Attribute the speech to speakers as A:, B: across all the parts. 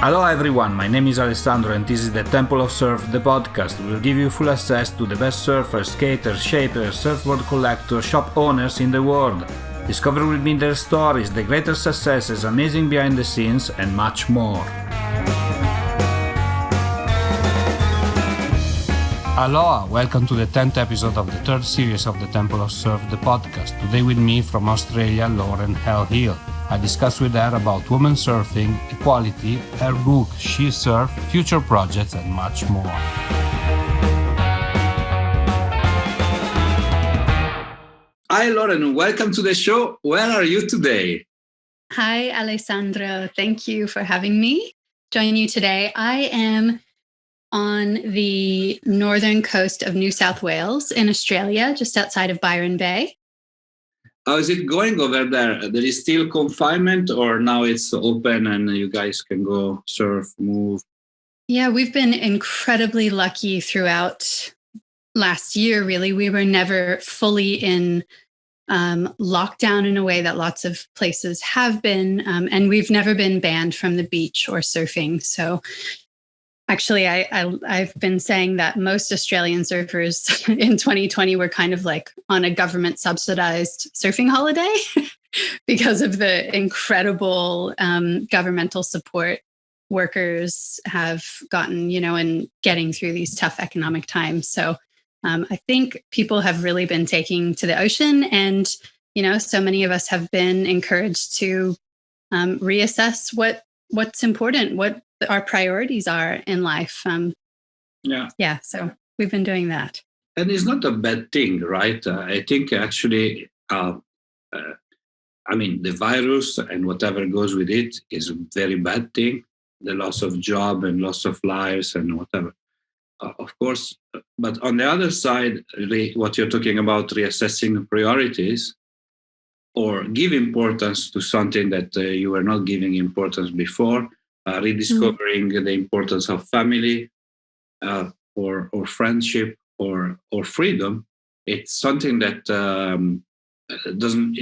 A: Aloha everyone, my name is Alessandro and this is the Temple of Surf, the podcast. We'll give you full access to the best surfers, skaters, shapers, surfboard collectors, shop owners in the world. Discover with me their stories, the greater successes, amazing behind the scenes, and much more. Aloha, welcome to the 10th episode of the third series of the Temple of Surf, the podcast. Today with me from Australia, Lauren Hill. I discuss with her about women surfing, equality, her book, She Surf, future projects, and much more. Hi, Lauren. Welcome to the show. Where are you today?
B: Hi, Alessandro. Thank you for having me. Join you today. I am on the northern coast of New South Wales in Australia, just outside of Byron Bay.
A: How is it going over there? There is still confinement or now it's open and you guys can go surf, move?
B: Yeah, we've been incredibly lucky throughout last year, really. We were never fully in lockdown in a way that lots of places have been. And we've never been banned from the beach or surfing. So actually, I've been saying that most Australian surfers in 2020 were kind of like on a government subsidized surfing holiday because of the incredible governmental support workers have gotten, in getting through these tough economic times. So I think people have really been taking to the ocean and, so many of us have been encouraged to reassess what's important, what our priorities are in life. So we've been doing that.
A: And it's not a bad thing, right? I think actually, the virus and whatever goes with it is a very bad thing. The loss of job and loss of lives and whatever. Of course, but on the other side, what you're talking about, reassessing priorities or give importance to something that you were not giving importance before, rediscovering the importance of family or friendship or freedom. It's something that doesn't,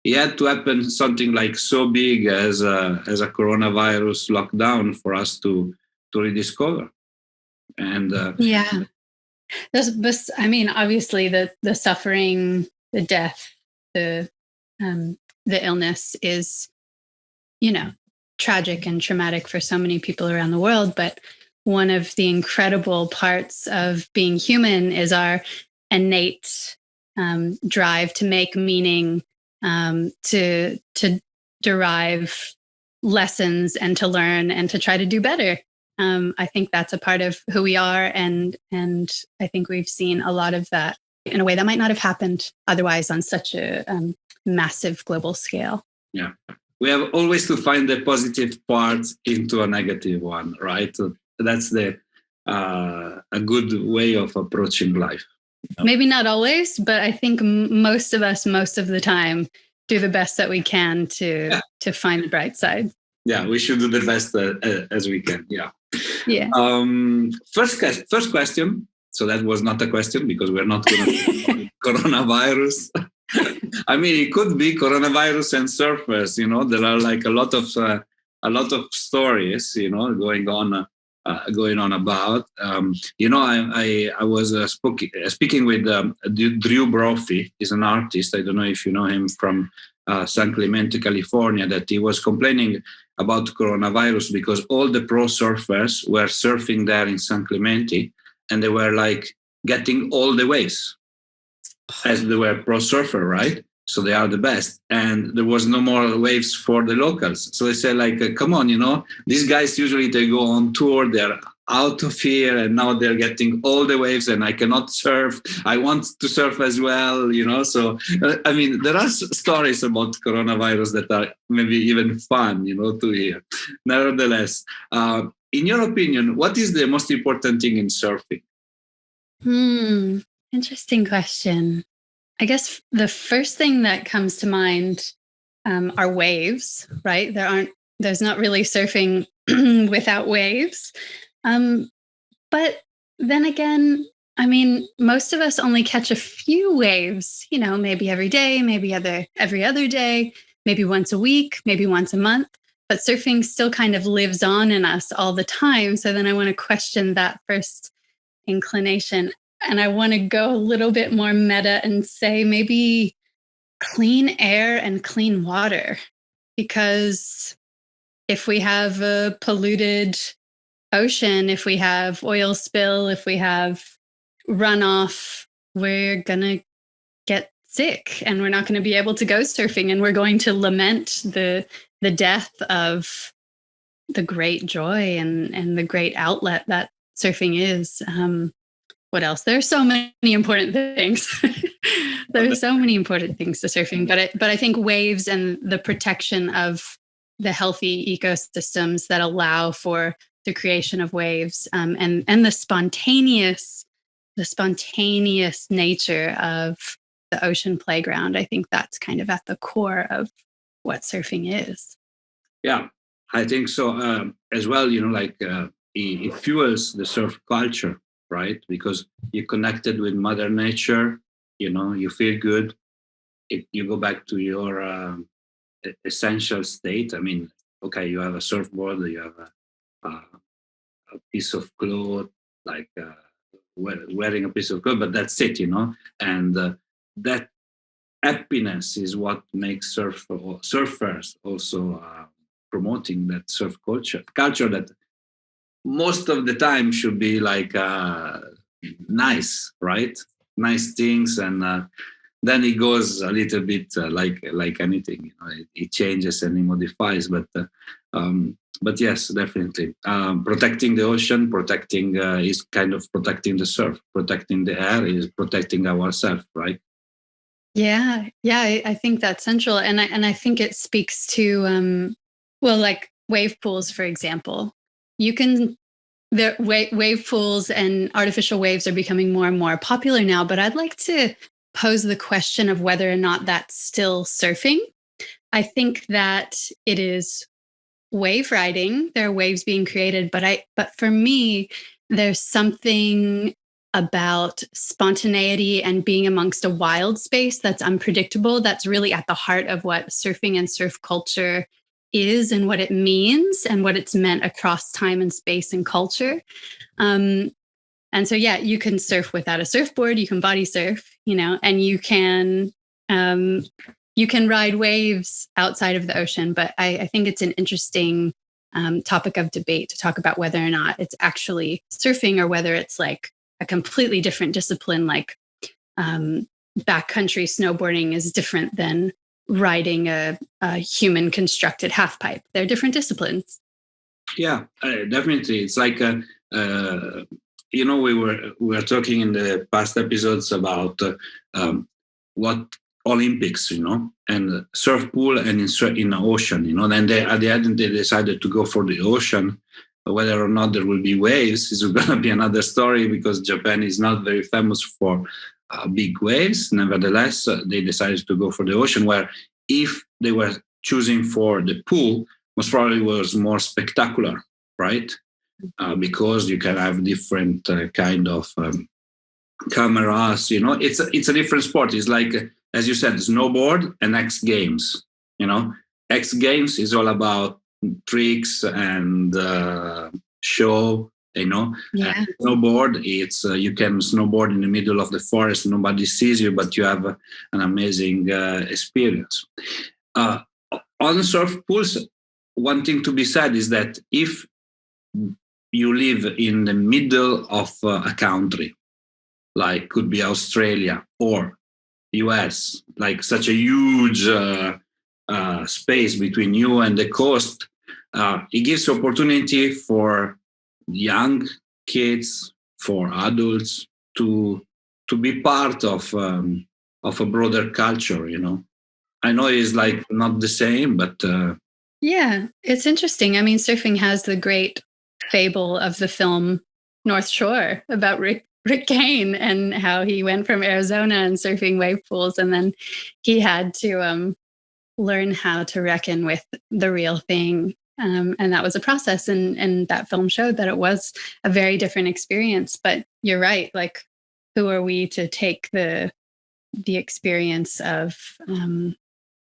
A: it had to happen something like so big as a coronavirus lockdown for us to rediscover. And
B: obviously the suffering, the death, the illness is, tragic and traumatic for so many people around the world. But one of the incredible parts of being human is our innate drive to make meaning, to derive lessons and to learn and to try to do better. I think that's a part of who we are. And I think we've seen a lot of that in a way that might not have happened otherwise on such a massive global scale.
A: Yeah. We have always to find the positive part into a negative one, right? So that's a good way of approaching life.
B: Maybe not always, but I think most of us, most of the time, do the best that we can to find the bright side.
A: Yeah, we should do the best as we can. Yeah.
B: Yeah.
A: First question. So that was not a question because we're not going to coronavirus. It could be coronavirus and surfers. There are like a lot of stories, going on about. I was speaking with Drew Brophy. He's an artist. I don't know if you know him from San Clemente, California. That he was complaining about coronavirus because all the pro surfers were surfing there in San Clemente, and they were like getting all the waves as they were pro surfer, right? So they are the best. And there was no more waves for the locals. So they said like, come on, these guys usually they go on tour, they're out of here and now they're getting all the waves and I cannot surf. I want to surf as well, So, there are stories about coronavirus that are maybe even fun, to hear. Nevertheless, in your opinion, what is the most important thing in surfing?
B: Interesting question. I guess the first thing that comes to mind are waves, right? There's not really surfing without waves. But then again, most of us only catch a few waves, maybe every day, maybe every other day, maybe once a week, maybe once a month. but surfing still kind of lives on in us all the time. So then I want to question that first inclination. And I want to go a little bit more meta and say maybe clean air and clean water. Because if we have a polluted ocean, if we have oil spill, if we have runoff, we're going to get sick and we're not going to be able to go surfing, and we're going to lament the death of the great joy and the great outlet that surfing is. What else? There are so many important things. There are so many important things to surfing, but I think waves and the protection of the healthy ecosystems that allow for the creation of waves, and the spontaneous nature of the ocean playground. I think that's kind of at the core of what surfing is.
A: Yeah, I think so as well. It fuels the surf culture, right? Because you're connected with Mother Nature. You feel good. You go back to your essential state. I mean, okay, you have a surfboard, you have a piece of cloth, like wearing a piece of cloth, but that's it, And that happiness is what makes surfers also promoting that surf culture that most of the time should be like nice, right? Nice things, and then it goes a little bit like anything, it changes and it modifies. But yes, definitely, protecting the ocean, protecting is kind of protecting the surf, protecting the air is protecting ourselves, right?
B: Yeah, I think that's central, and I think it speaks to like wave pools, for example. Wave pools and artificial waves are becoming more and more popular now, but I'd like to pose the question of whether or not that's still surfing. I think that it is wave riding. There are waves being created, but for me, there's something about spontaneity and being amongst a wild space that's unpredictable, that's really at the heart of what surfing and surf culture is and what it means and what it's meant across time and space and culture. And so, yeah, you can surf without a surfboard, you can body surf, and you can ride waves outside of the ocean. But I think it's an interesting topic of debate to talk about whether or not it's actually surfing or whether it's like a completely different discipline, like backcountry snowboarding is different than riding a human constructed half pipe. They're different disciplines.
A: Yeah, definitely. It's like we were talking in the past episodes about what Olympics, and surf pool and in the ocean, Then at the end they decided to go for the ocean. Whether or not there will be waves is going to be another story, because Japan is not very famous for big waves. Nevertheless, they decided to go for the ocean, where if they were choosing for the pool, most probably was more spectacular, right? Because you can have different kind of cameras. It's a different sport. It's like, as you said, snowboard and X Games. X Games is all about tricks and show.
B: Yeah.
A: And snowboard, it's you can snowboard in the middle of the forest, nobody sees you, but you have an amazing experience. On surf pools, one thing to be said is that if you live in the middle of a country, like could be Australia or US, like such a huge space between you and the coast, it gives opportunity for young kids, for adults to be part of a broader culture. I know it's like not the same, but
B: yeah, it's interesting. I mean, surfing has the great fable of the film North Shore about Rick Kane and how he went from Arizona and surfing wave pools, and then he had to learn how to reckon with the real thing. And that was a process. And that film showed that it was a very different experience. But you're right. Like, who are we to take the experience of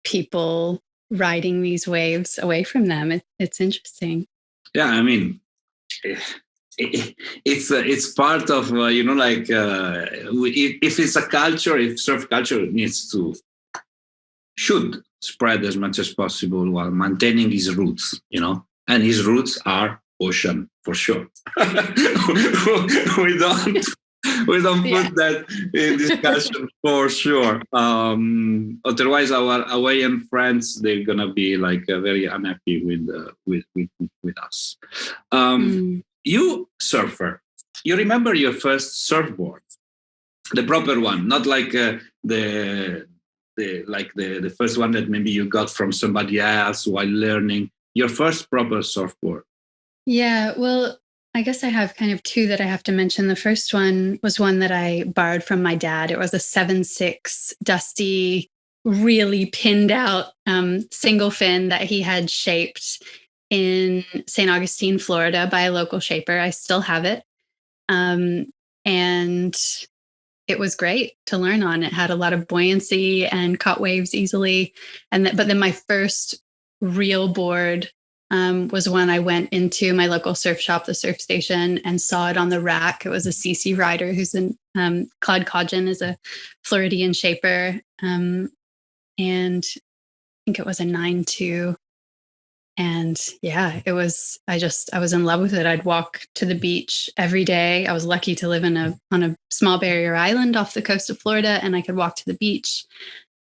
B: people riding these waves away from them. It's interesting.
A: Yeah, I mean, it's part of if it's a culture, if surf culture should spread as much as possible while maintaining his roots, and his roots are ocean for sure. we don't put that in discussion for sure. Otherwise, our Hawaiian friends, they're gonna be like very unhappy with us. You surfer, you remember your first surfboard, the proper one, not like the first one that maybe you got from somebody else while learning. Your first proper surfboard.
B: Yeah, well, I guess I have kind of two that I have to mention. The first one was one that I borrowed from my dad. It was a 7.6 dusty, really pinned out single fin that he had shaped in St. Augustine, Florida by a local shaper. I still have it. And it was great to learn on. It had a lot of buoyancy and caught waves easily. But then my first real board was when I went into my local surf shop, the Surf Station, and saw it on the rack. It was a CC rider who's Claude Codgen is a Floridian shaper. And I think it was a 9.2. And yeah, I was in love with it. I'd walk to the beach every day. I was lucky to live on a small barrier island off the coast of Florida, and I could walk to the beach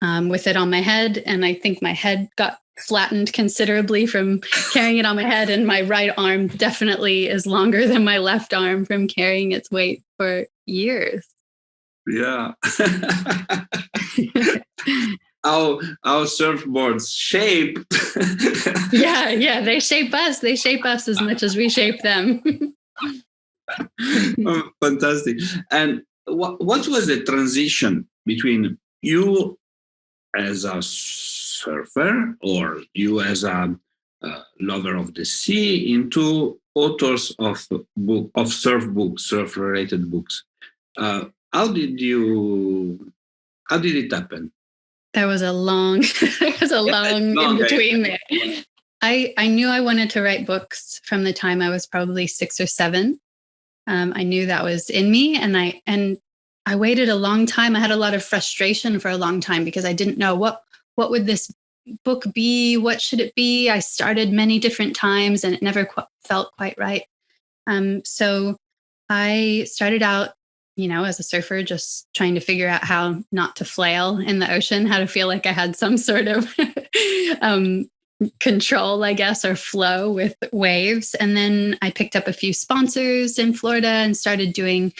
B: with it on my head. And I think my head got flattened considerably from carrying it on my head, and my right arm definitely is longer than my left arm from carrying its weight for years.
A: Yeah. Our surfboards shape.
B: yeah, they shape us. They shape us as much as we shape them.
A: Oh, fantastic. And what was the transition between you as a surfer or you as a lover of the sea into authors of surf books, surf related books? How did it happen?
B: There was a long in between there. I knew I wanted to write books from the time I was probably 6 or 7. I knew that was in me, and I waited a long time. I had a lot of frustration for a long time because I didn't know what would this book be? What should it be? I started many different times and it never felt quite right. So I started out, as a surfer, just trying to figure out how not to flail in the ocean, how to feel like I had some sort of control, I guess, or flow with waves. And then I picked up a few sponsors in Florida and started doing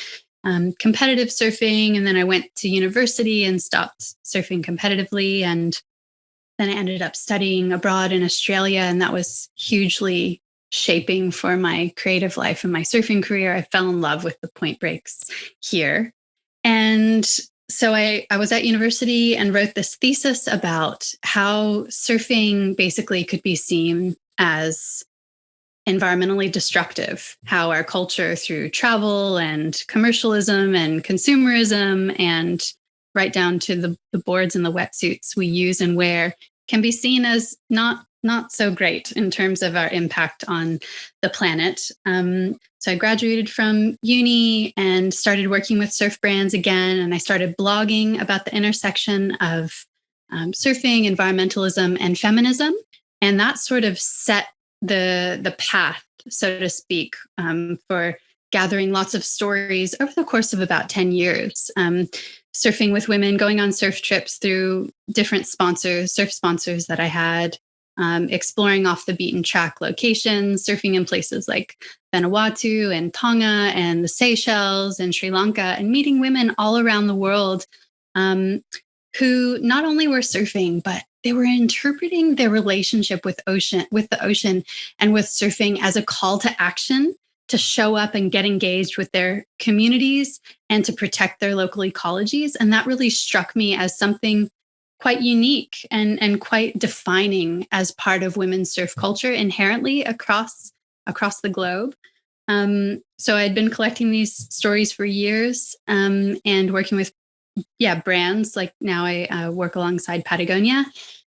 B: competitive surfing. And then I went to university and stopped surfing competitively. And then I ended up studying abroad in Australia, and that was hugely shaping for my creative life and my surfing career. I fell in love with the point breaks here. And so I was at university and wrote this thesis about how surfing basically could be seen as environmentally destructive, how our culture through travel and commercialism and consumerism and right down to the boards and the wetsuits we use and wear can be seen as not so great in terms of our impact on the planet. So I graduated from uni and started working with surf brands again, and I started blogging about the intersection of surfing, environmentalism, and feminism. And that sort of set the path, so to speak, for gathering lots of stories over the course of about 10 years. Surfing with women, going on surf trips through different surf sponsors that I had, exploring off the beaten track locations, surfing in places like Vanuatu and Tonga and the Seychelles and Sri Lanka, and meeting women all around the world who not only were surfing, but they were interpreting their relationship with the ocean and with surfing as a call to action to show up and get engaged with their communities and to protect their local ecologies. And that really struck me as something quite unique and quite defining as part of women's surf culture inherently across the globe. So I'd been collecting these stories for years and working with brands. Like now I work alongside Patagonia.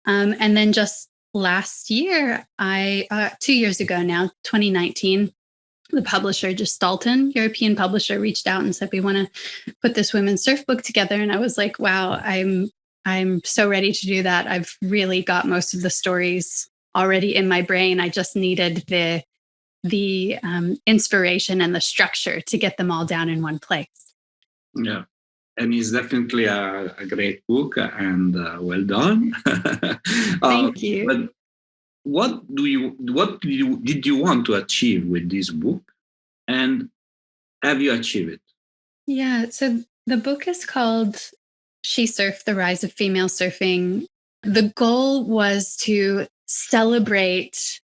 B: And then just last year, 2 years ago now, 2019, the publisher, Gestalten, European publisher, reached out and said, we want to put this women's surf book together. And I was like, wow, I'm so ready to do that. I've really got most of the stories already in my brain. I just needed the inspiration and the structure to get them all down in one place.
A: Yeah. And it's definitely a great book, and well done.
B: Thank you.
A: But what did you want to achieve with this book, and have you achieved it?
B: Yeah. So the book is called She Surf: The Rise of Female Surfing. The goal was to celebrate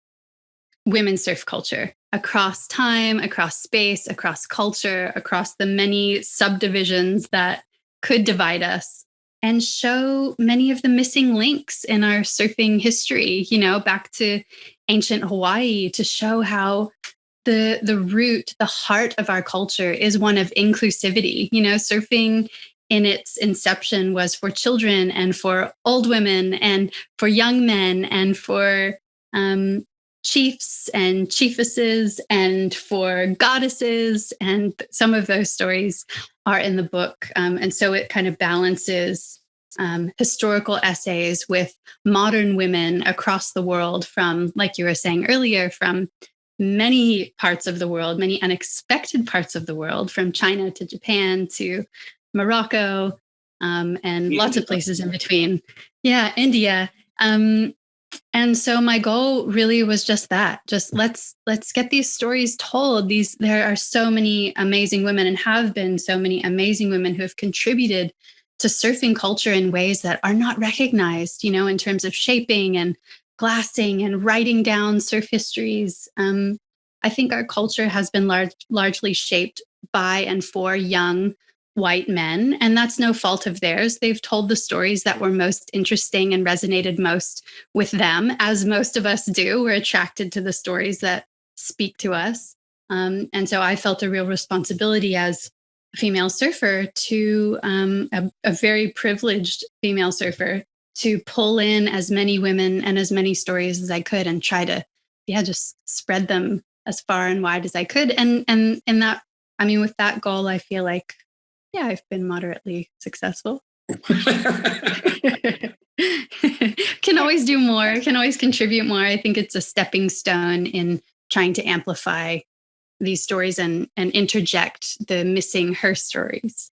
B: women's surf culture across time, across space, across culture, across the many subdivisions that could divide us, and show many of the missing links in our surfing history, back to ancient Hawaii, to show how the root, the heart of our culture is one of inclusivity. Surfing in its inception was for children and for old women and for young men and for chiefs and chiefesses and for goddesses. And some of those stories are in the book. And so it kind of balances historical essays with modern women across the world, from, like you were saying earlier, from many parts of the world, many unexpected parts of the world, from China to Japan to Morocco, and lots of places in between. Yeah, India. And so my goal really was just that. Just let's get these stories told. There are so many amazing women, and have been so many amazing women, who have contributed to surfing culture in ways that are not recognized, in terms of shaping and glassing and writing down surf histories. I think our culture has been largely shaped by and for young white men, and that's no fault of theirs. They've told the stories that were most interesting and resonated most with them, as most of us do. We're attracted to the stories that speak to us. And so I felt a real responsibility as a female surfer, to a very privileged female surfer, to pull in as many women and as many stories as I could, and try to, just spread them as far and wide as I could. And that, with that goal, I feel like, I've been moderately successful. Can always do more, can always contribute more. I think it's a stepping stone in trying to amplify these stories and interject the missing her stories.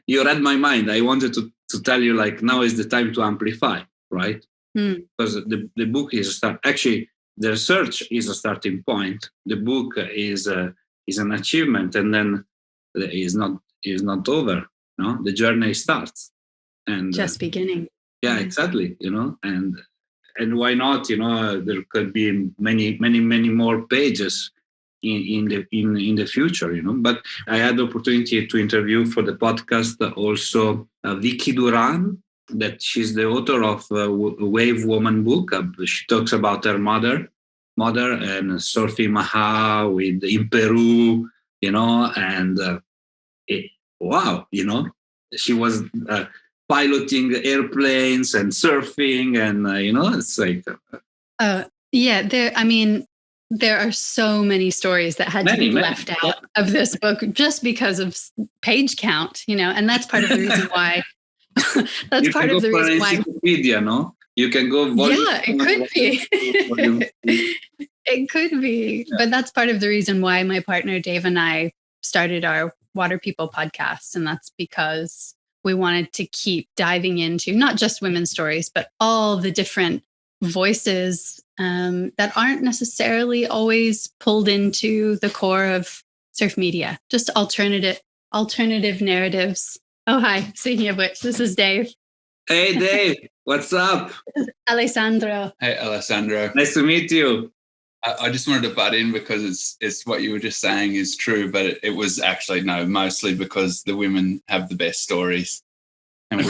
A: You read my mind. I wanted to tell you, like, now is the time to amplify, right? Because the book is actually, the research is a starting point. The book is an achievement, and then is not over. The journey starts, and
B: just beginning.
A: Yeah, exactly. And why not? There could be many more pages in the future. But I had the opportunity to interview for the podcast also Vicky Duran, that she's the author of a Wave Woman book. She talks about her mother and surfing Maha in Peru, and wow, she was piloting airplanes and surfing, and it's like
B: there are so many stories that had to be left out of this book just because of page count, and that's part of the reason why. That's part of the reason why.
A: Wikipedia, no? You can go.
B: Yeah, it could be. It could be, but that's part of the reason why my partner Dave and I started our Water People podcast, and that's because we wanted to keep diving into not just women's stories, but all the different voices that aren't necessarily always pulled into the core of surf media, just alternative narratives. Oh, hi. Speaking of which, this is Dave.
A: Hey, Dave. What's up?
B: Alessandro.
C: Hey, Alessandro.
A: Nice to meet you.
C: I just wanted to butt in because it's what you were just saying is true, but it was actually, mostly because the women have the best stories. And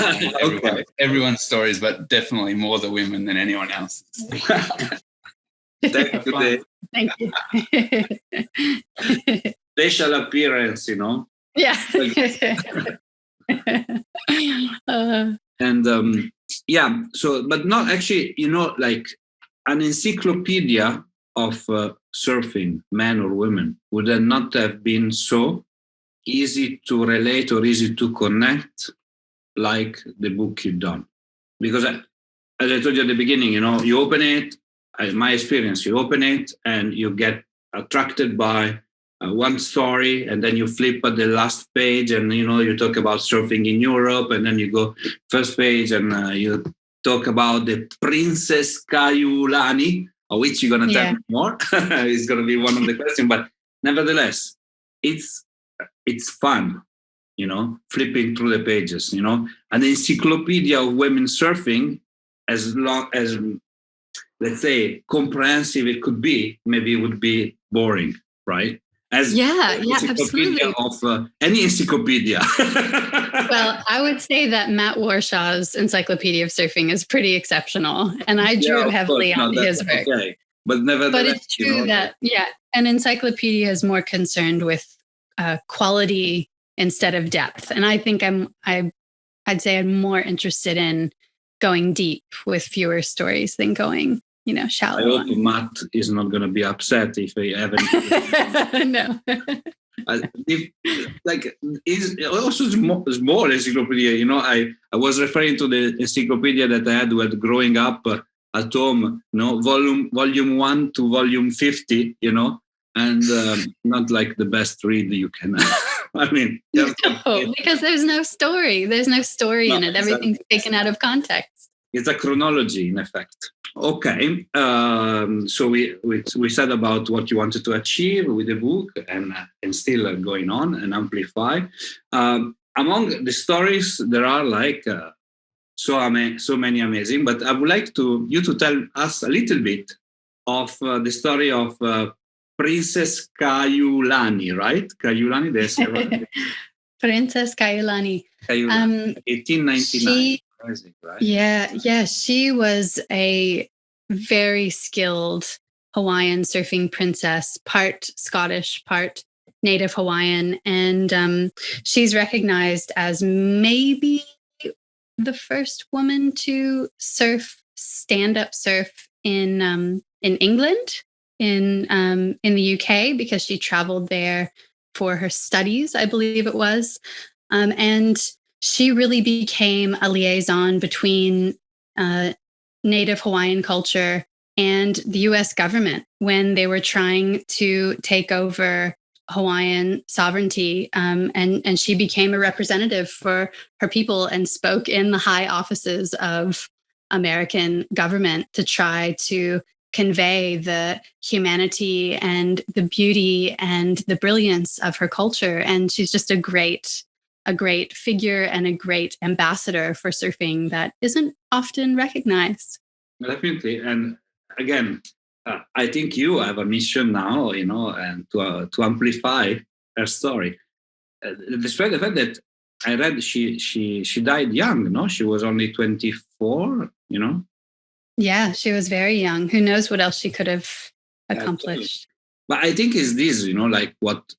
C: everyone's stories, but definitely more the women than anyone else's.
A: Thank you, Dave.
B: Thank you.
A: Facial appearance,
B: Yeah.
A: And so, but not actually, an encyclopedia of surfing, men or women, would it not have been so easy to relate or easy to connect like the book you've done? Because as I told you at the beginning, you open it, my experience, you open it and you get attracted by one story, and then you flip at the last page and, you talk about surfing in Europe, and then you go first page and you talk about the Princess Caillani, of which you're going to tell me more. It's going to be one of the questions, but nevertheless, it's fun, flipping through the pages, an encyclopedia of women surfing, as long as, let's say, comprehensive it could be, maybe it would be boring, right? As
B: absolutely.
A: Of any encyclopedia.
B: Well, I would say that Matt Warshaw's Encyclopedia of Surfing is pretty exceptional, and I drew heavily on his work.
A: Okay. But nevertheless,
B: but it's true that an encyclopedia is more concerned with quality instead of depth, and I think I'd say I'm more interested in going deep with fewer stories than going, shallow.
A: I hope Matt is not going to be upset if I haven't.
B: No.
A: It's also small encyclopedia. I was referring to the encyclopedia that I had with growing up at home. Volume 1 to volume 50. And not like the best read you can. I mean,
B: because there's no story. There's no story in it. Everything's taken out of context.
A: It's a chronology, in effect. Okay, so we said about what you wanted to achieve with the book, and still going on and amplify. Among the stories, there are so many amazing. But I would like you to tell us a little bit of the story of Princess Caillani, right? Caillani,
B: Princess Caillani.
A: 1899. Right?
B: Yeah. She was a very skilled Hawaiian surfing princess, part Scottish, part Native Hawaiian. And she's recognized as maybe the first woman to stand-up surf in England, in the UK, because she traveled there for her studies, I believe it was. And she really became a liaison between Native Hawaiian culture and the US government when they were trying to take over Hawaiian sovereignty. And she became a representative for her people and spoke in the high offices of American government to try to convey the humanity and the beauty and the brilliance of her culture. And she's just a great figure and a great ambassador for surfing that isn't often recognized.
A: Definitely. And again, I think you have a mission now, and to amplify her story. Despite the fact that I read she died young, no? She was only 24,
B: Yeah, she was very young. Who knows what else she could have accomplished.
A: But I think it's this, like what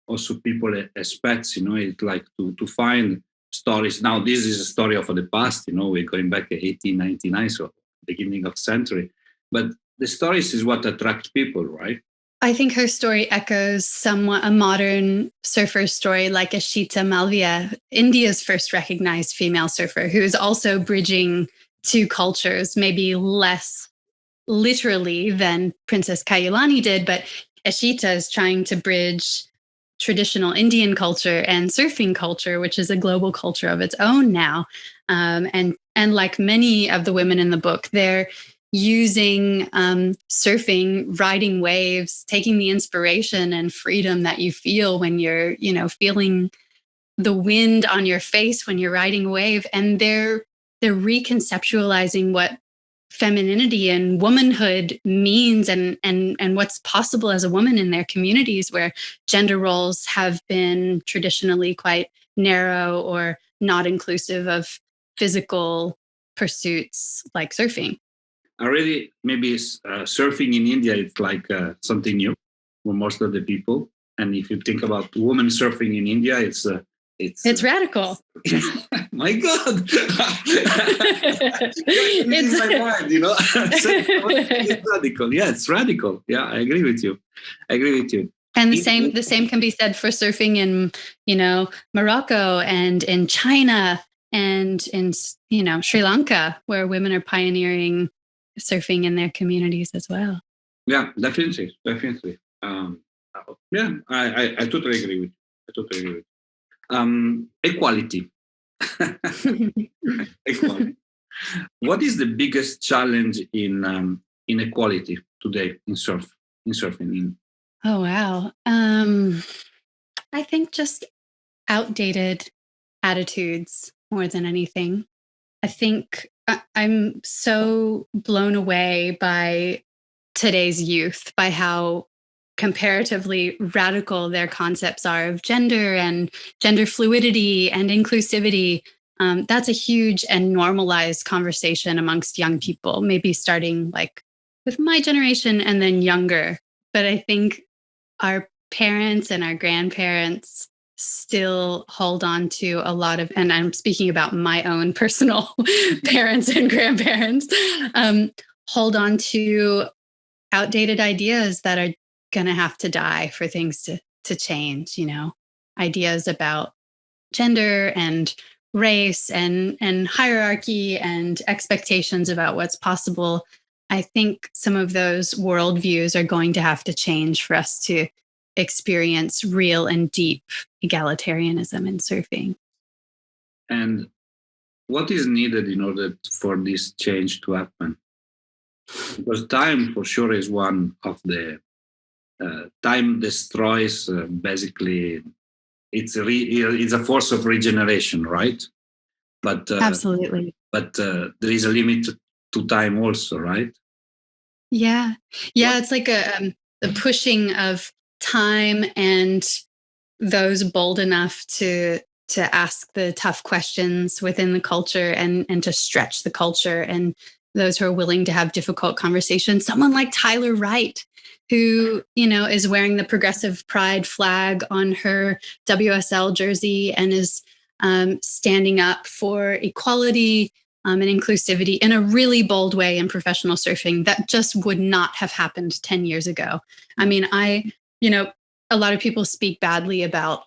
A: also people expect, it's like to find stories. Now, this is a story of the past, we're going back to 1899, so beginning of century. But the stories is what attract people, right?
B: I think her story echoes somewhat a modern surfer's story, like Ashita Malviya, India's first recognized female surfer, who is also bridging two cultures, maybe less literally than Princess Caillani did, but Ashita is trying to bridge traditional Indian culture and surfing culture, which is a global culture of its own now. And like many of the women in the book, they're using surfing, riding waves, taking the inspiration and freedom that you feel when you're, feeling the wind on your face when you're riding a wave. And they're reconceptualizing what femininity and womanhood means and what's possible as a woman in their communities where gender roles have been traditionally quite narrow or not inclusive of physical pursuits like surfing.
A: Already, maybe surfing in India, it's like something new for most of the people. And if you think about women surfing in India, it's
B: It's radical.
A: My God.
B: It's
A: my mind, you know. It's radical. Yeah, it's radical. Yeah, I agree with you.
B: And the same can be said for surfing in, Morocco and in China and in, Sri Lanka, where women are pioneering surfing in their communities as well.
A: Yeah, definitely. Yeah, I totally agree with you. Equality. Equality. What is the biggest challenge in inequality today in surfing?
B: Oh, wow. I think just outdated attitudes more than anything. I think I'm so blown away by today's youth, by how comparatively radical their concepts are of gender and gender fluidity and inclusivity. That's a huge and normalized conversation amongst young people, maybe starting like with my generation and then younger. But I think our parents and our grandparents still hold on to a lot of, and I'm speaking about my own personal parents and grandparents, hold on to outdated ideas that are going to have to die for things to change, ideas about gender and race and hierarchy and expectations about what's possible. I think some of those worldviews are going to have to change for us to experience real and deep egalitarianism in surfing.
A: And what is needed in order for this change to happen? Because time for sure is one of the time destroys basically it's a force of regeneration, right? But
B: Absolutely.
A: But there is a limit to time also, right?
B: Yeah. It's like the pushing of time and those bold enough to ask the tough questions within the culture and to stretch the culture, and those who are willing to have difficult conversations. Someone like Tyler Wright, who is wearing the progressive pride flag on her WSL jersey and is standing up for equality and inclusivity in a really bold way in professional surfing that just would not have happened 10 years ago. I mean, a lot of people speak badly about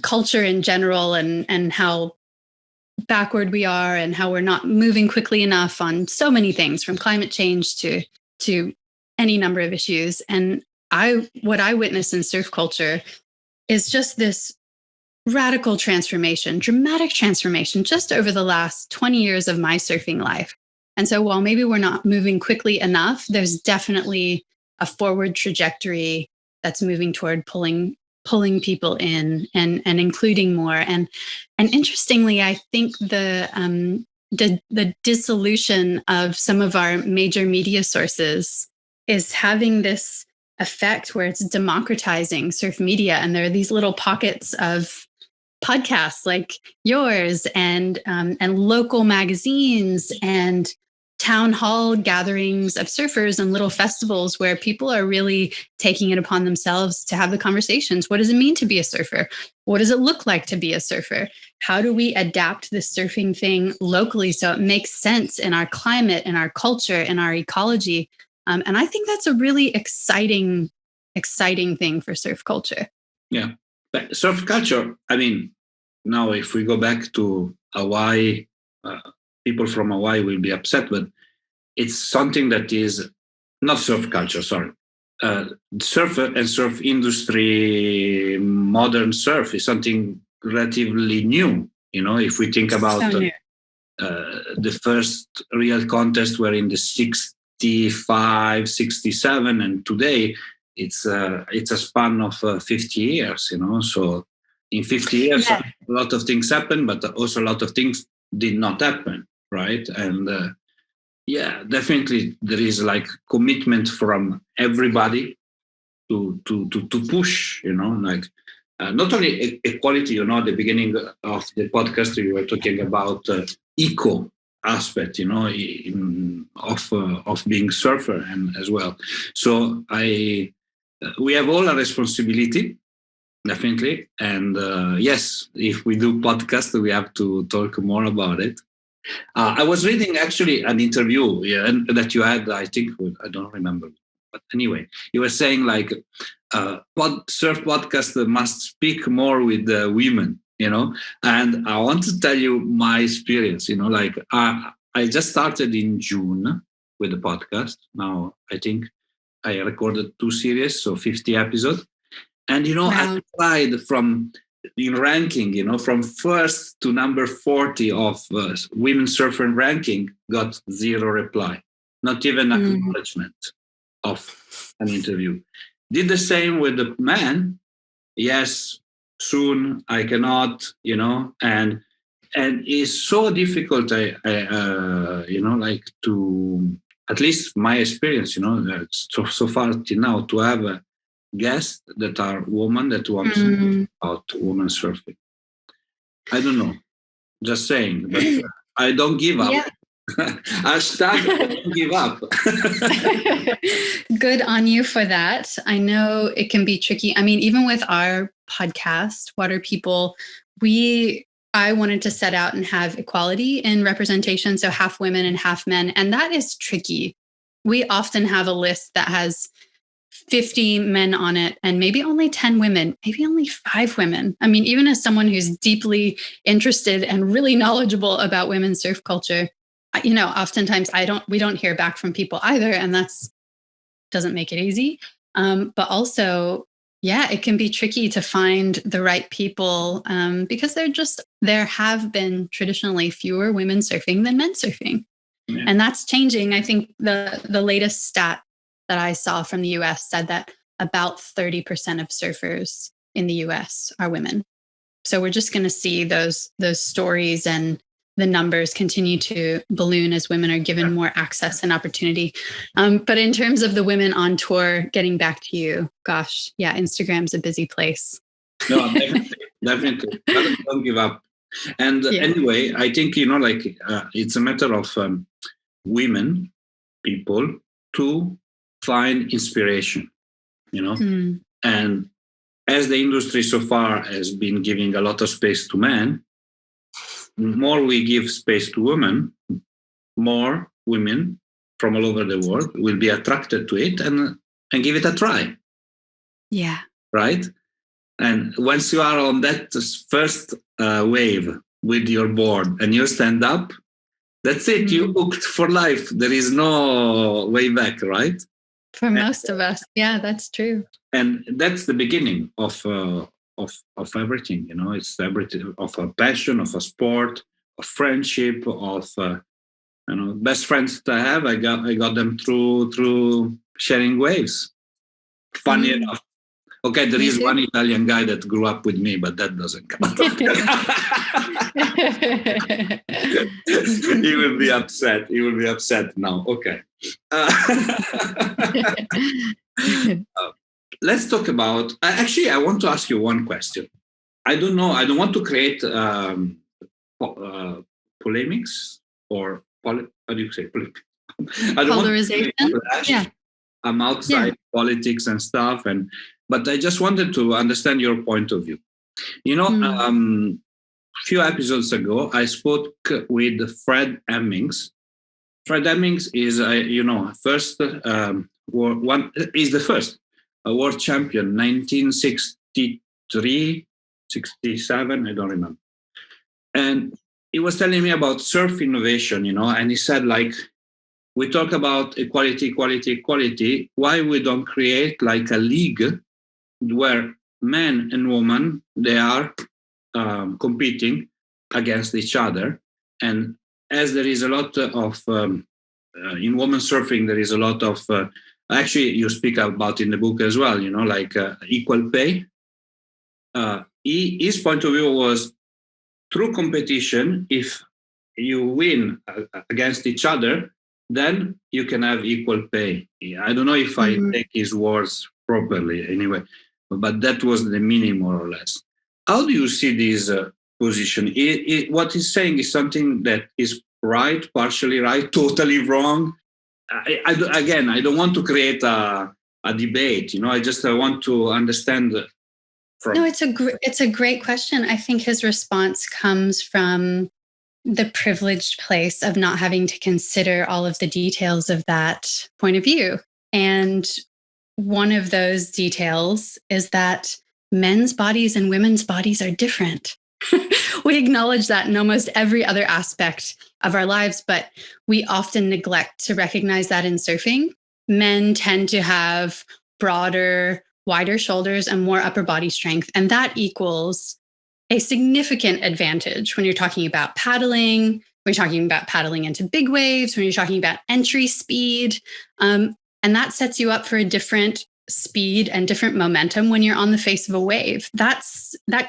B: culture in general and how backward we are and how we're not moving quickly enough on so many things, from climate change to any number of issues. And what I witness in surf culture is just this radical transformation, dramatic transformation just over the last 20 years of my surfing life. And so while maybe we're not moving quickly enough, there's definitely a forward trajectory that's moving toward pulling people in and including more. And interestingly, I think the dissolution of some of our major media sources is having this effect where it's democratizing surf media. And there are these little pockets of podcasts like yours and local magazines and town hall gatherings of surfers and little festivals where people are really taking it upon themselves to have the conversations. What does it mean to be a surfer? What does it look like to be a surfer? How do we adapt this surfing thing locally so it makes sense in our climate, in our culture, in our ecology? And I think that's a really exciting thing for surf culture.
A: Yeah. But surf culture, I mean, now if we go back to Hawaii, people from Hawaii will be upset, but it's something that is not surf culture, sorry. Surf and surf industry, modern surf is something relatively new. If we think about the first real contest were in the 65, 67, and today it's a span of 50 years, so in 50 years, a lot of things happened, but also a lot of things did not happen, right? And definitely there is like commitment from everybody to push, like not only equality. At the beginning of the podcast, we were talking about eco aspect, of being surfer and as well. So we have all a responsibility definitely. And yes, if we do podcast, we have to talk more about it. I was reading actually an interview that you had, I think, I don't remember. But anyway, you were saying like surf podcast must speak more with the women, and I want to tell you my experience, like I just started in June with the podcast. Now, I think I recorded 2 series, so 50 episodes. And,
B: Wow.
A: I tried from in ranking, from first to number 40 of women surfer ranking, got 0 reply, not even acknowledgement of an interview. Did the same with the man. Yes, soon, I cannot, and it's so difficult, like to, at least my experience, so far till now, to have guests that are women that want to talk about women surfing. I don't know, just saying, but I don't give up.
B: Yeah.
A: Hashtag don't give up.
B: Good on you for that. I know it can be tricky. I mean, even with our podcast, Water People, I wanted to set out and have equality in representation, so half women and half men, and that is tricky. We often have a list that has 50 men on it and maybe only 10 women, maybe only 5 women. I mean, even as someone who's deeply interested and really knowledgeable about women's surf culture, oftentimes we don't hear back from people either, and that's doesn't make it easy. But also, yeah, it can be tricky to find the right people because there have been traditionally fewer women surfing than men surfing. Yeah. And that's changing. I think the latest stat that I saw from the US said that about 30% of surfers in the US are women. So we're just going to see those stories and the numbers continue to balloon as women are given more access and opportunity. But in terms of the women on tour, getting back to you, gosh, yeah, Instagram's a busy place.
A: No, definitely. Don't give up. And anyway, I think, it's a matter of women, people, to find inspiration, and as the industry so far has been giving a lot of space to men, more we give space to women, more women from all over the world will be attracted to it and give it a try.
B: Yeah.
A: Right? And once you are on that first wave with your board and you stand up, that's it. You hooked for life. There is no way back, right?
B: For most of us. Yeah, that's true.
A: And that's the beginning of everything, it's everything, of a passion, of a sport, of friendship, of best friends that I have. I got them through sharing waves. Funny enough. Okay, there is one Italian guy that grew up with me, but that doesn't count. He will be upset. He will be upset now. Okay. Let's talk about. Actually, I want to ask you one question. I don't know. I don't want to create polemics or how do you say polemics?
B: Polarization. Yeah.
A: I'm outside politics and stuff, but I just wanted to understand your point of view. A few episodes ago, I spoke with Fred Hemmings. Fred Hemmings is, first one is the first world champion, 1963, 67, I don't remember. And he was telling me about surf innovation, and he said, like, we talk about equality. Why we don't create like a league where men and women, they are competing against each other. And as there is a lot of, in women surfing, there is a lot of, actually you speak about in the book as well, like equal pay. His point of view was through competition, if you win against each other, then you can have equal pay. I don't know if I take his words properly anyway, but that was the meaning more or less. How do you see this position? What he's saying is something that is right, partially right, totally wrong. I don't want to create a debate. I just want to understand
B: No, it's a great question. I think his response comes from the privileged place of not having to consider all of the details of that point of view. And one of those details is that men's bodies and women's bodies are different. We acknowledge that in almost every other aspect of our lives, but we often neglect to recognize that in surfing. Men tend to have broader, wider shoulders and more upper body strength, and that equals a significant advantage when you're talking about paddling, when you're talking about paddling into big waves, when you're talking about entry speed. And that sets you up for a different speed and different momentum when you're on the face of a wave. That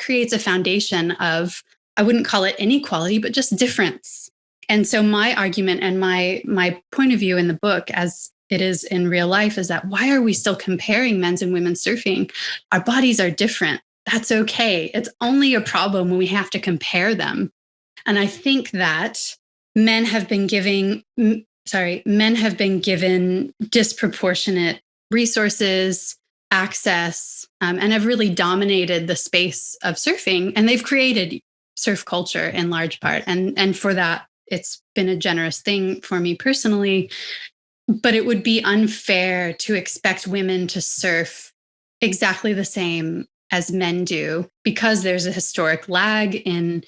B: creates a foundation of, I wouldn't call it inequality, but just difference. And so my argument and my point of view in the book, as it is in real life, is that why are we still comparing men's and women's surfing? Our bodies are different. That's okay. It's only a problem when we have to compare them. And I think that men have been given disproportionate resources, access, and have really dominated the space of surfing. And they've created surf culture in large part. And for that, it's been a generous thing for me personally. But it would be unfair to expect women to surf exactly the same as men do, because there's a historic lag in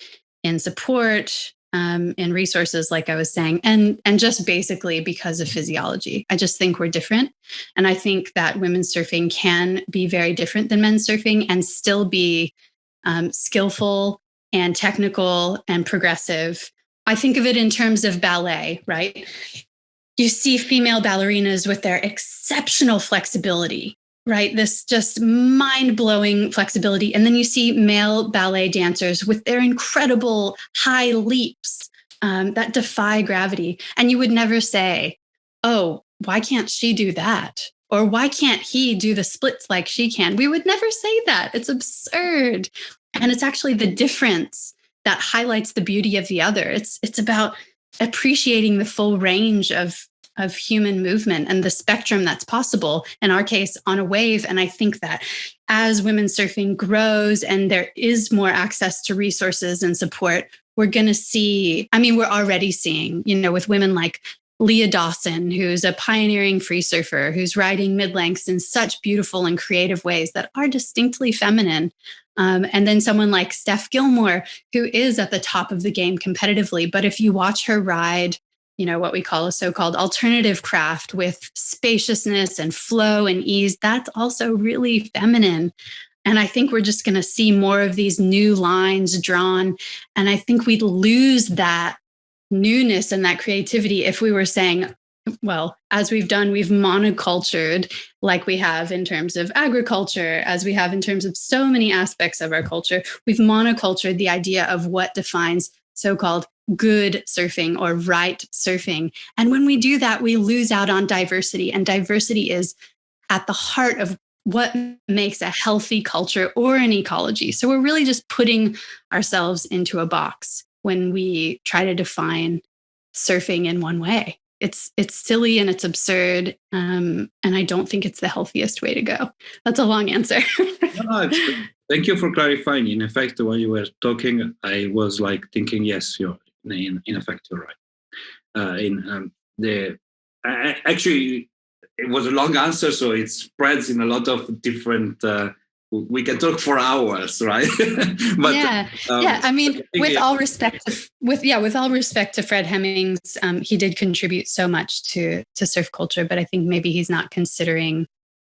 B: support, in resources, like I was saying, and just basically because of physiology. I just think we're different. And I think that women's surfing can be very different than men's surfing and still be skillful and technical and progressive. I think of it in terms of ballet, right? You see female ballerinas with their exceptional flexibility, right? This just mind-blowing flexibility. And then you see male ballet dancers with their incredible high leaps that defy gravity. And you would never say, oh, why can't she do that? Or why can't he do the splits like she can? We would never say that. It's absurd. And it's actually the difference that highlights the beauty of the other. It's about appreciating the full range of human movement and the spectrum that's possible, in our case, on a wave. And I think that as women's surfing grows and there is more access to resources and support, we're going to see, we're already seeing, with women like Leah Dawson, who's a pioneering free surfer, who's riding mid-lengths in such beautiful and creative ways that are distinctly feminine. And then someone like Steph Gilmore, who is at the top of the game competitively. But if you watch her ride, what we call a so-called alternative craft with spaciousness and flow and ease, that's also really feminine. And I think we're just going to see more of these new lines drawn. And I think we'd lose that newness and that creativity if we were saying, well, as we've done, we've monocultured, like we have in terms of agriculture, as we have in terms of so many aspects of our culture. We've monocultured the idea of what defines so-called good surfing or right surfing. And when we do that, we lose out on diversity. And diversity is at the heart of what makes a healthy culture or an ecology. So we're really just putting ourselves into a box when we try to define surfing in one way. It's silly and it's absurd. And I don't think it's the healthiest way to go. That's a long answer.
A: No, thank you for clarifying. In effect, while you were talking, I was thinking, yes, in effect, you're right. Actually, it was a long answer, so it spreads in a lot of different. We can talk for hours, right? But
B: with all respect to Fred Hemmings, he did contribute so much to surf culture, but I think maybe he's not considering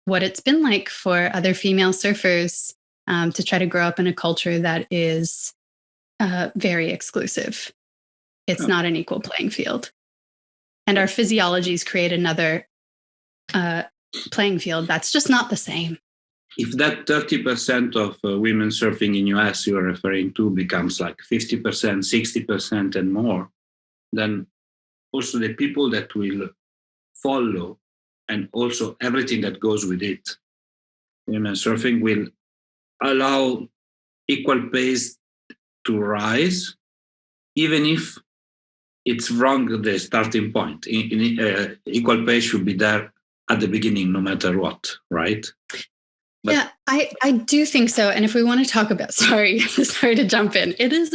B: what it's been like for other female surfers to try to grow up in a culture that is very exclusive. It's not an equal playing field, and our physiologies create another playing field that's just not the same.
A: If that 30% of women surfing in US you're referring to becomes 50%, 60% and more, then also the people that will follow and also everything that goes with it, women surfing will allow equal pace to rise, even if it's wrong the starting point. Equal pace should be there at the beginning, no matter what, right?
B: Yeah, I do think so. And if we want to talk about, sorry to jump in. It is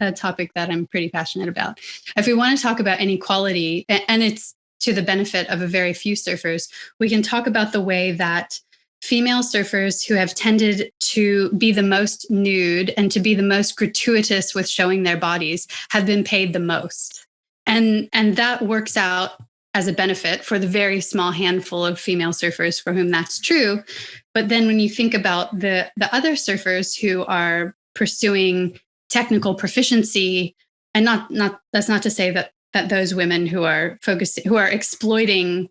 B: a topic that I'm pretty passionate about. If we want to talk about inequality, and it's to the benefit of a very few surfers, we can talk about the way that female surfers who have tended to be the most nude and to be the most gratuitous with showing their bodies have been paid the most. And that works out as a benefit for the very small handful of female surfers for whom that's true. But then when you think about the other surfers who are pursuing technical proficiency, and that's not to say that those women who are exploiting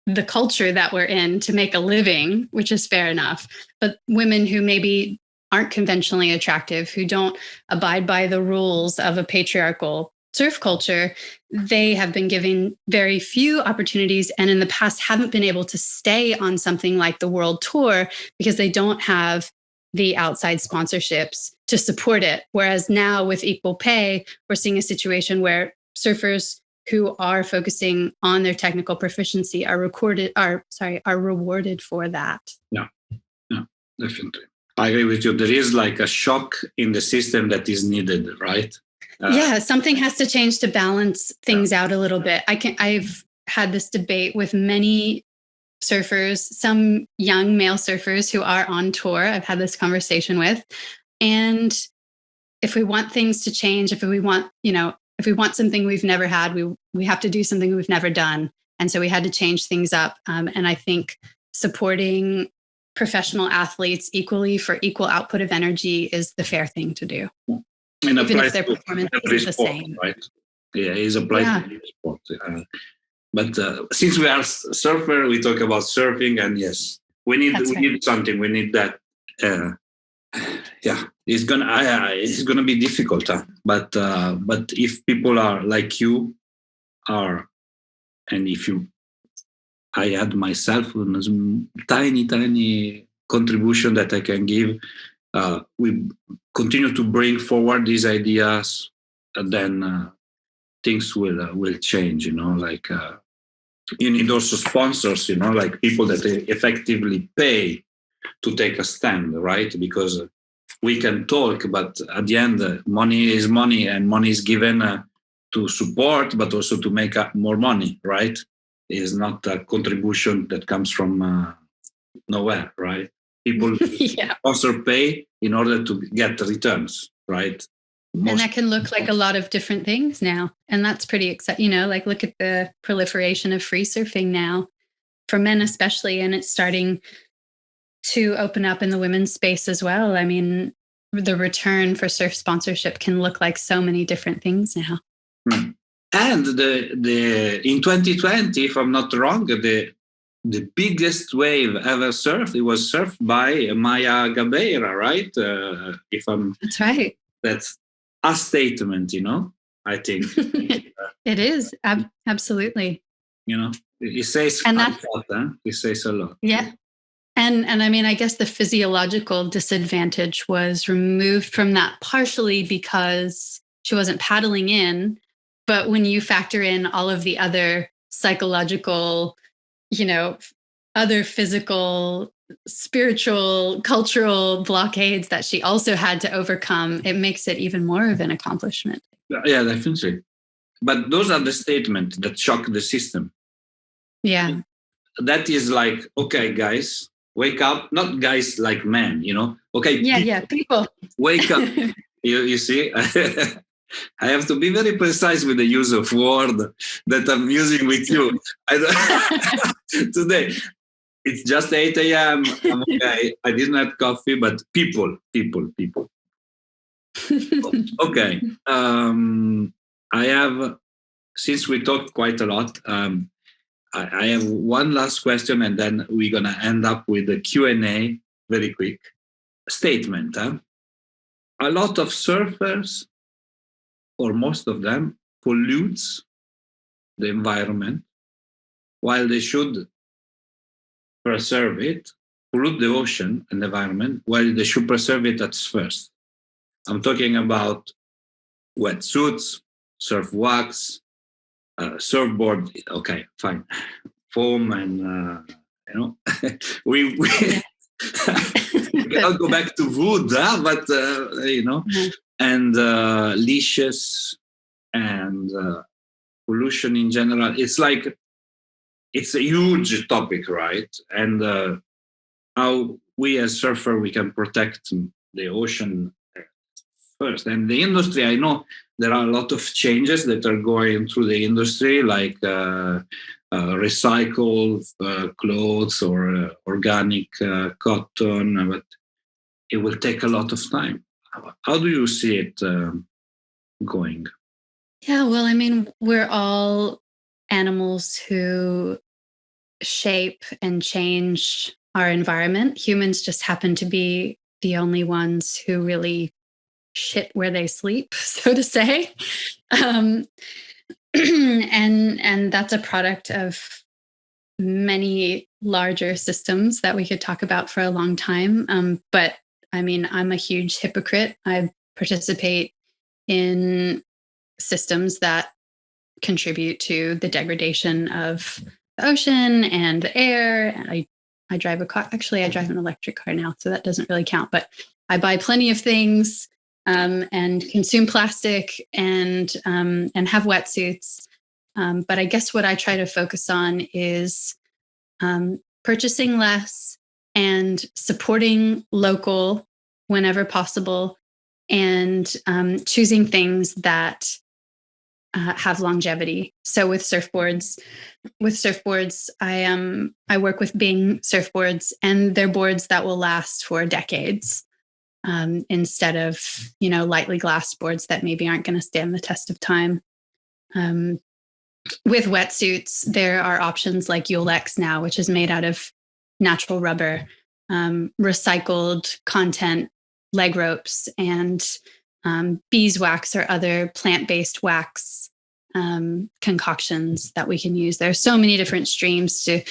B: the culture that we're in to make a living, which is fair enough, but women who maybe aren't conventionally attractive, who don't abide by the rules of a patriarchal surf culture, they have been given very few opportunities, and in the past haven't been able to stay on something like the world tour because they don't have the outside sponsorships to support it. Whereas now with equal pay, we're seeing a situation where surfers who are focusing on their technical proficiency are rewarded for that.
A: Yeah, definitely. I agree with you. There is like a shock in the system that is needed, right?
B: Yeah, something has to change to balance things out a little bit. I've had this debate with many surfers, some young male surfers who are on tour. I've had this conversation with, and if we want things to change, if we want something we've never had, we have to do something we've never done. And so we had to change things up. And I think supporting professional athletes equally for equal output of energy is the fair thing to do.
A: And
B: even if their performance is the same.
A: Right? Yeah, it's applied to sport. But since we are surfer, we talk about surfing, and yes, we need something. We need that. It's gonna be difficult, but if people are like you are, and if you, I add myself a tiny contribution that I can give. We continue to bring forward these ideas, and then things will change. Like you need also sponsors. Like people that effectively pay to take a stand, right? Because we can talk, but at the end, money is money, and money is given to support, but also to make more money, right? It's not a contribution that comes from nowhere, right? People sponsor pay in order to get the returns, right?
B: And that can look like a lot of different things now. And that's pretty exciting. Like look at the proliferation of free surfing now for men especially. And it's starting to open up in the women's space as well. I mean, the return for surf sponsorship can look like so many different things now.
A: And the in 2020, if I'm not wrong, the biggest wave ever surfed, it was surfed by Maya Gabeira, right?
B: That's right.
A: That's a statement, I think.
B: It is. Absolutely.
A: It says a lot. It says a lot.
B: Yeah. And I mean, I guess the physiological disadvantage was removed from that partially because she wasn't paddling in. But when you factor in all of the other psychological, other physical, spiritual, cultural blockades that she also had to overcome, it makes it even more of an accomplishment.
A: Yeah, definitely. But those are the statements that shock the system.
B: Yeah.
A: That is like, okay, guys, wake up. Not guys like men, Okay.
B: Yeah, people.
A: Wake up. You see? I have to be very precise with the use of word that I'm using with you. Today, it's just 8 a.m. I'm okay. I didn't have coffee, but people. Okay. I have, since we talked quite a lot, I have one last question, and then we're going to end up with the Q&A very quick. Statement. A lot of surfers, or most of them, pollutes the environment while they should preserve it, pollute the ocean and the environment while they should preserve it at first. I'm talking about wetsuits, surf wax, surfboard, okay, fine, foam and you know, we cannot go back to wood, but you know, and leashes and pollution in general. It's like it's a huge topic, right? And how we as surfer we can protect the ocean first. And the industry, I know there are a lot of changes that are going through the industry, like recycled clothes or organic cotton, but it will take a lot of time. How do you see it going?
B: Yeah, well, I mean, we're all animals who shape and change our environment. Humans just happen to be the only ones who really shit where they sleep, so to say. Um, and that's a product of many larger systems that we could talk about for a long time. But I mean, I'm a huge hypocrite. I participate in systems that contribute to the degradation of the ocean and the air. I drive a car. Actually, I drive an electric car now, so that doesn't really count. But I buy plenty of things and consume plastic and have wetsuits. But I guess what I try to focus on is purchasing less and supporting local whenever possible, and choosing things that have longevity. So with surfboards, I work with Bing surfboards, and they're boards that will last for decades, instead of lightly glassed boards that maybe aren't going to stand the test of time. With wetsuits, there are options like Yulex now, which is made out of natural rubber, recycled content, leg ropes, and beeswax or other plant-based wax concoctions that we can use. There are so many different streams to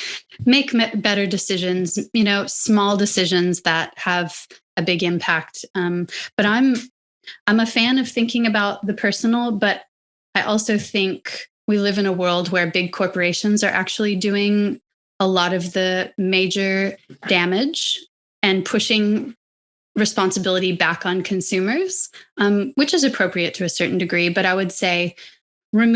B: make better decisions, small decisions that have a big impact. But I'm a fan of thinking about the personal, but I also think we live in a world where big corporations are actually doing a lot of the major damage and pushing responsibility back on consumers, which is appropriate to a certain degree. But I would say a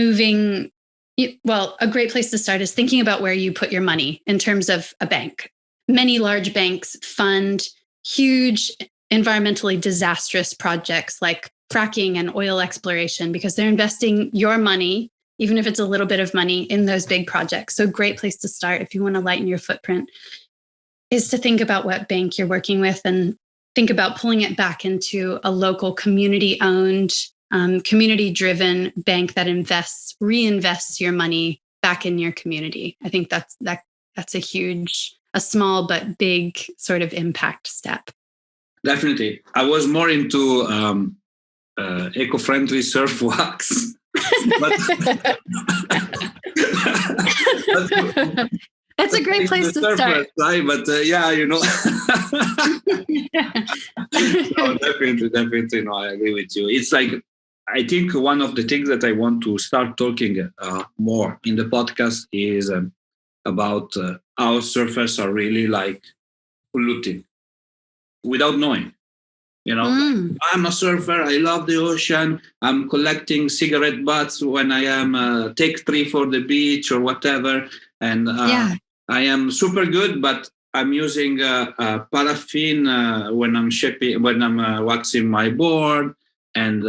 B: great place to start is thinking about where you put your money in terms of a bank. Many large banks fund huge environmentally disastrous projects like fracking and oil exploration because they're investing your money, even if it's a little bit of money, in those big projects. So a great place to start if you want to lighten your footprint is to think about what bank you're working with and think about pulling it back into a local community-owned, community-driven bank that reinvests your money back in your community. I think that's a small but big sort of impact step. Definitely.
A: I was more into eco-friendly surf wax.
B: That's a great place to start.
A: Right? But No, definitely. No, I agree with you. It's like, I think one of the things that I want to start talking more in the podcast is about how surfers are really like polluting without knowing. I'm a surfer. I love the ocean. I'm collecting cigarette butts when I am take 3 for the beach or whatever. And I am super good, but I'm using paraffin when I'm waxing my board, and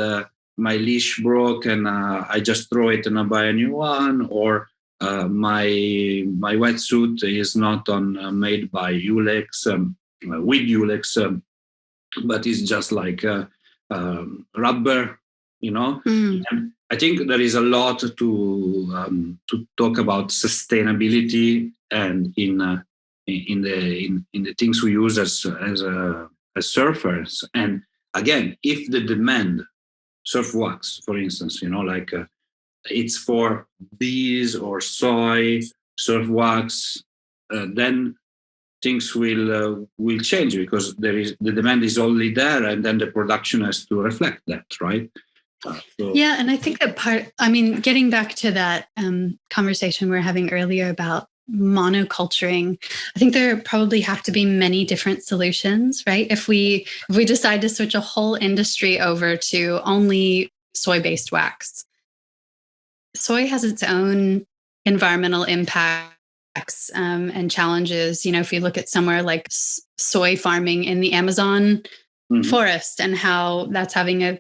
A: my leash broke, and I just throw it and I buy a new one. Or my wetsuit is not made by Ulex, with Ulex. But it's just like rubber, And I think there is a lot to talk about sustainability and in the things we use as surfers. And again, if the demand, surf wax, for instance, it's for bees or soy, surf wax, then things will change because the demand is only there, and then the production has to reflect that, right?
B: And I think that getting back to that conversation we were having earlier about monoculturing. I think there probably have to be many different solutions, right? If we decide to switch a whole industry over to only soy-based wax, soy has its own environmental impacts and challenges. If you look at somewhere like soy farming in the Amazon forest and how that's having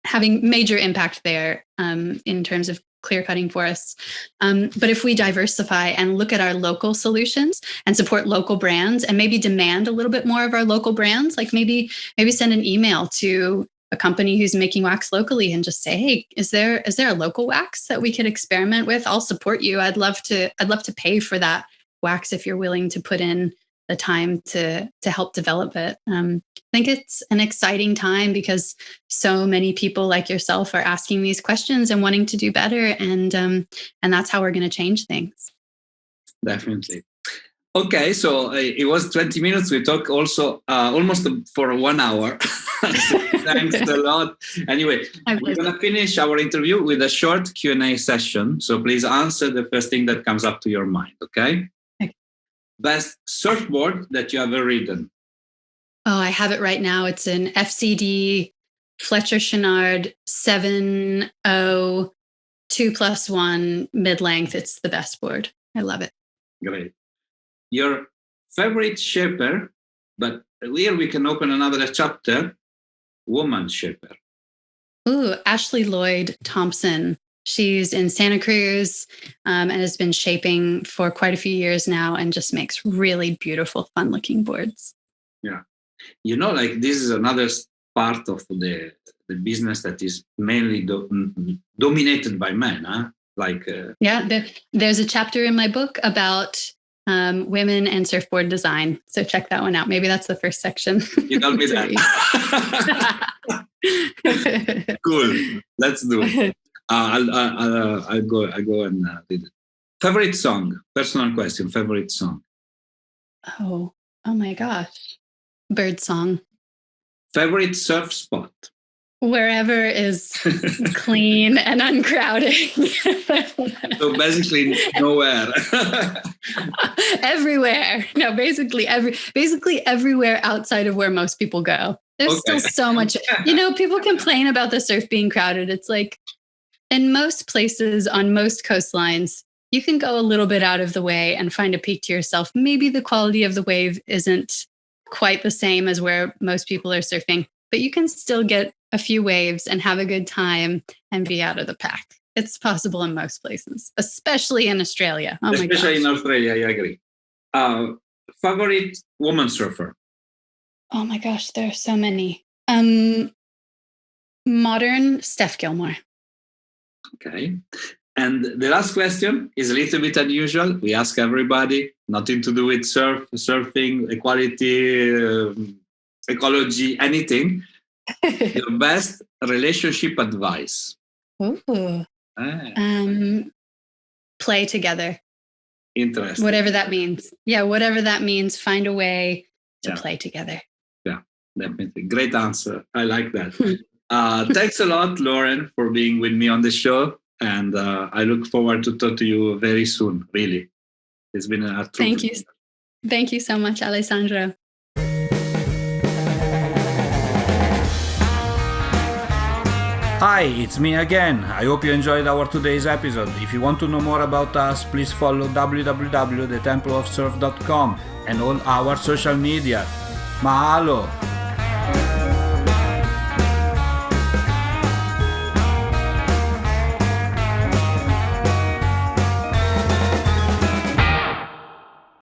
B: having major impact there in terms of clear-cutting forests. But if we diversify and look at our local solutions and support local brands and maybe demand a little bit more of our local brands, like maybe send an email to a company who's making wax locally and just say, hey, is there a local wax that we could experiment with? I'll support you. I'd love to pay for that wax if you're willing to put in the time to help develop it. I think it's an exciting time because so many people like yourself are asking these questions and wanting to do better, and that's how we're going to change things. Definitely.
A: Okay, so it was 20 minutes. We talked also almost for 1 hour. So thanks a lot. Anyway, we're going to finish our interview with a short Q&A session. So please answer the first thing that comes up to your mind, okay? Best surfboard that you ever ridden?
B: Oh, I have it right now. It's an FCD Fletcher Chenard 7.0 2+1 mid-length. It's the best board. I love it.
A: Great. Your favorite shaper, but here we can open another chapter, woman shaper.
B: Ooh, Ashley Lloyd Thompson. She's in Santa Cruz and has been shaping for quite a few years now and just makes really beautiful, fun-looking boards.
A: Yeah. This is another part of the business that is mainly dominated by men, huh?
B: There's a chapter in my book about women and surfboard design. So check that one out. Maybe that's the first section.
A: You told me that. Cool. Let's do it. I'll go and read it. Favorite song? Personal question. Favorite song?
B: Oh my gosh. Bird song.
A: Favorite surf spot?
B: Wherever is clean and uncrowded.
A: So basically nowhere.
B: Everywhere. No, basically everywhere outside of where most people go. There's still so much. People complain about the surf being crowded. It's like in most places on most coastlines, you can go a little bit out of the way and find a peak to yourself. Maybe the quality of the wave isn't quite the same as where most people are surfing, but you can still get a few waves and have a good time and be out of the pack. It's possible in most places, especially in Australia. Oh my gosh.
A: Especially in Australia, I agree. Favorite woman surfer?
B: Oh my gosh, there are so many. Modern Steph Gilmore.
A: Okay. And the last question is a little bit unusual. We ask everybody, nothing to do with surfing, equality, ecology, anything. Your best relationship advice?
B: Ooh. Play together.
A: Interesting.
B: Whatever that means. Yeah, whatever that means, find a way to play together.
A: Yeah, definitely. Great answer. I like that. Thanks a lot, Lauren, for being with me on the show. And I look forward to talk to you very soon, really. It's been a true
B: Thank you. Thank you so much, Alessandro.
D: Hi, it's me again. I hope you enjoyed our today's episode. If you want to know more about us, please follow www.thetempleofsurf.com and all our social media. Mahalo!